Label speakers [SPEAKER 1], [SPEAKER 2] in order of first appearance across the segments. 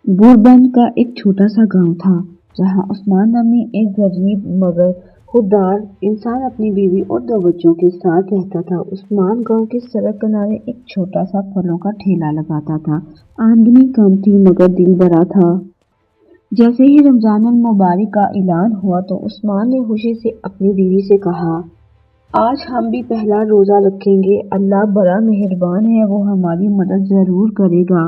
[SPEAKER 1] बुरबन का एक छोटा सा गांव था जहां उस्मान नामी एक गरीब मगर खुददार इंसान अपनी बीवी और दो बच्चों के साथ रहता था। उस्मान गांव के सड़क किनारे एक छोटा सा फलों का ठेला लगाता था। आमदनी कम थी मगर दिल बड़ा था। जैसे ही रमजान अल मुबारक का ऐलान हुआ तो उस्मान ने खुशी से अपनी बीवी से कहा, आज हम भी पहला रोजा रखेंगे। अल्लाह बड़ा मेहरबान है, वो हमारी मदद जरूर करेगा।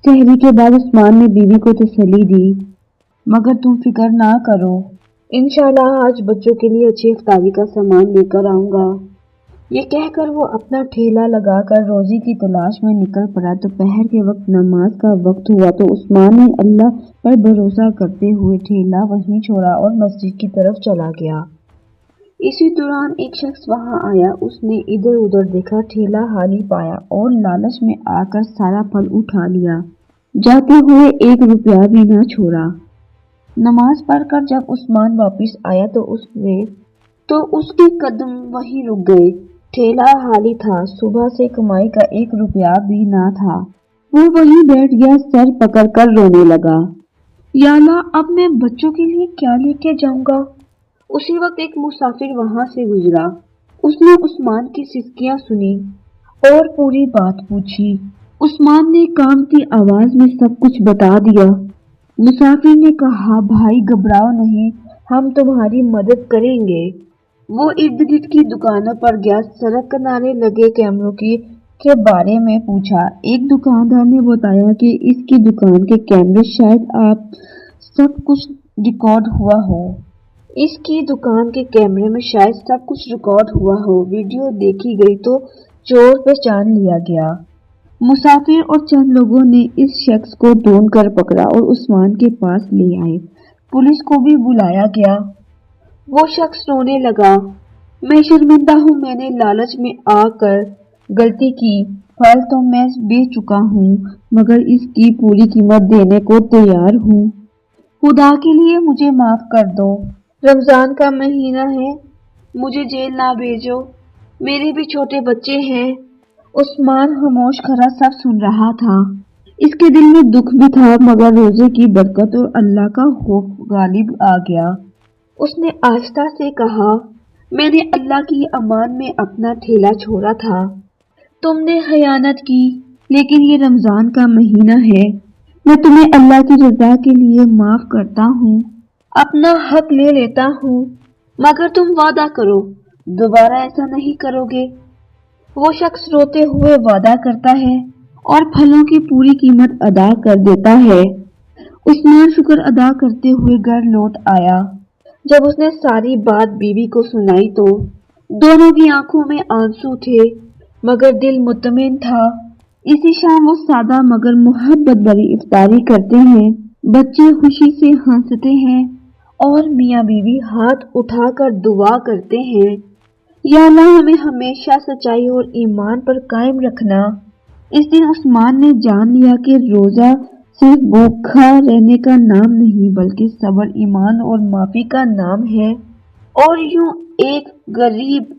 [SPEAKER 1] सहरी के बाद उस्मान ने बीवी को तसल्ली दी, मगर तुम फिक्र ना करो, इंशाल्लाह आज बच्चों के लिए अच्छी इफ्तारी का सामान लेकर आऊंगा। ये कहकर वो अपना ठेला लगाकर रोजी की तलाश में निकल पड़ा। दोपहर के वक्त नमाज का वक्त हुआ तो उस्मान ने अल्लाह पर भरोसा करते हुए ठेला वहीं छोड़ा और मस्जिद की तरफ चला गया। इसी दौरान एक शख्स वहां आया। उसने इधर उधर देखा, ठेला खाली पाया और लालच में आकर सारा फल उठा लिया। जाते हुए 1 रुपया भी न छोड़ा। नमाज पढ़कर जब उस्मान वापस आया तो उसके कदम वहीं रुक गए। ठेला खाली था, सुबह से कमाई का 1 रुपया भी ना था। वो वहीं बैठ गया, सर पकड़कर रोने लगा। या अल्लाह, अब मैं बच्चों के लिए क्या लेके जाऊंगा। उसी वक्त एक मुसाफिर वहां से गुजरा। उसने उस्मान की सिसकियां सुनी और पूरी बात पूछी। उस्मान ने कांपती आवाज में सब कुछ बता दिया। मुसाफिर ने कहा, भाई घबराओ नहीं, हम तुम्हारी मदद करेंगे। वो इर्द गिर्द की दुकानों पर गया, सड़क किनारे लगे कैमरों के बारे में पूछा। एक दुकानदार ने बताया कि इसकी दुकान के कैमरे शायद आप सब कुछ रिकॉर्ड हुआ हो। इसकी दुकान के कैमरे में शायद सब कुछ रिकॉर्ड हुआ हो। वीडियो देखी गई तो चोर पहचान लिया गया। मुसाफिर और चंद लोगों ने इस शख्स को ढूंढकर पकड़ा और उस्मान के पास ले आए। पुलिस को भी बुलाया गया। वो शख्स रोने लगा, मैं शर्मिंदा हूँ, मैंने लालच में आकर गलती की। फल तो मैं बेच चुका हूँ मगर इसकी पूरी कीमत देने को तैयार हूँ। खुदा के लिए मुझे माफ कर दो। रमजान का महीना है, मुझे जेल ना भेजो, मेरे भी छोटे बच्चे हैं। उस्मान खामोश खड़ा सब सुन रहा था। इसके दिल में दुख भी था मगर रोजे की बरकत और अल्लाह का खौफ गालिब आ गया। उसने आहिस्ता से कहा, मैंने अल्लाह की अमान में अपना ठेला छोड़ा था। तुमने खयानत की, लेकिन ये रमजान का महीना है, मैं तुम्हें अल्लाह की रजा के लिए माफ करता हूँ, अपना हक ले लेता हूँ, मगर तुम वादा करो दोबारा ऐसा नहीं करोगे। वो शख्स रोते हुए वादा करता है और फलों की पूरी कीमत अदा कर देता है। उस्मान शुक्र अदा करते हुए घर लौट आया। जब उसने सारी बात बीवी को सुनाई तो दोनों की आंखों में आंसू थे मगर दिल मुतमईन था। इसी शाम वो सादा मगर मोहब्बत भरी इफ्तारी करते हैं। बच्चे खुशी से हंसते हैं और मियाँ बीवी हाथ उठाकर दुआ करते हैं, या अल्लाह हमें हमेशा सच्चाई और ईमान पर कायम रखना। इस दिन उस्मान ने जान लिया कि रोजा सिर्फ भूखा रहने का नाम नहीं बल्कि सब्र, ईमान और माफी का नाम है। और यूं एक गरीब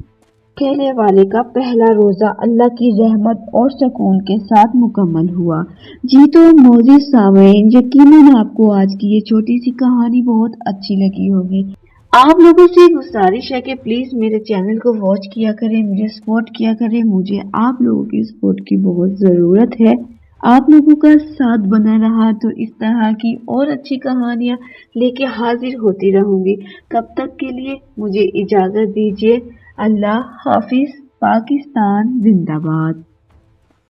[SPEAKER 1] ठेले वाले का पहला रोजा अल्लाह की रहमत और सुकून के साथ मुकम्मल हुआ। जी तो मौजूद सामीन, यकीनन आपको आज की ये छोटी सी कहानी बहुत अच्छी लगी होगी। आप लोगों से गुजारिश है कि प्लीज मेरे चैनल को वॉच किया करें, मुझे सपोर्ट किया करें। मुझे आप लोगों की सपोर्ट की बहुत जरूरत है। आप लोगों का साथ बना रहा तो इस तरह की और अच्छी कहानियां लेके हाजिर होती रहूंगी। तब तक के लिए मुझे इजाजत दीजिए। अल्लाह हाफिज। पाकिस्तान जिंदाबाद।